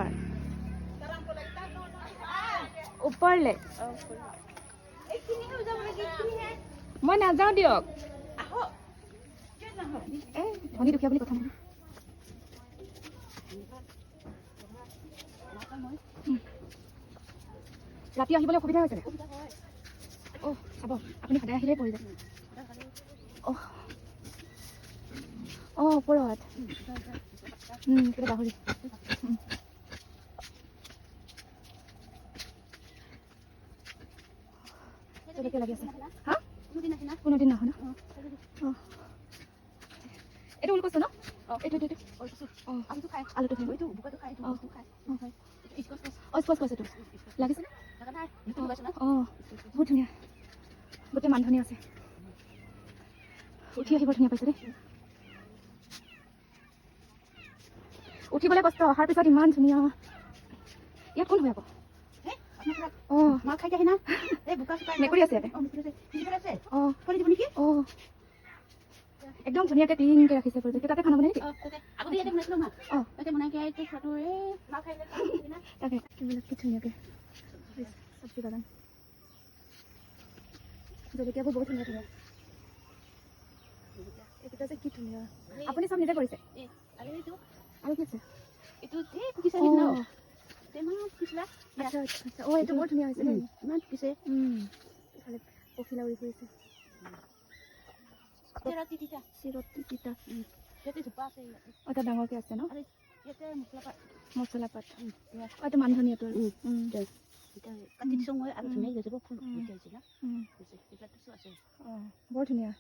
পাৰ ওপৰলে মই নাযাওঁ দিয়ক ধনী দুখীয়া বুলি কথা নাই ৰাতি আহিবলৈ অসুবিধা হৈছে অ' চাব আপুনি সদায় আহিলেই পৰি যায় ওপৰত কিবা গাহৰি চবকে লাগি আছে হা কোনোদিন নাহো ন এইটো ওলকচু ন এইটো আলুটো খাই স্কচ এইটো লাগিছেনে বহুত ধুনীয়া গোটেই মান ধুনীয়া আছে উঠি আহিব ধুনীয়া পাইছে দেই উঠিবলৈ কষ্ট অহাৰ পিছত ইমান ধুনীয়া ইয়াত কোন হয় আকৌ মাল খাই আহি না মেকুৰী আছে একদম ধুনীয়াকৈ ক্লিনকৈ ৰাখিছে পৰিৱেশটো তাতে খানা বনাই নেকি তাকে কি ধুনীয়াকৈ চব্জি বাগান জলকীয়াবোৰ বহুত ধুনীয়া ধুনীয়া এইকেইটা যে কি ধুনীয়া আপুনি চব নিজে কৰিছে আৰু কি আছে এইটো এইটো বৰ ধুনীয়া হৈছে ইমান পিছে ইফালে পখিলা উৰি ফুৰিছে এটা ডাঙৰকৈ আছে ন মছলা পাত এইটো মান ধনিয়াটো বৰ ধুনীয়া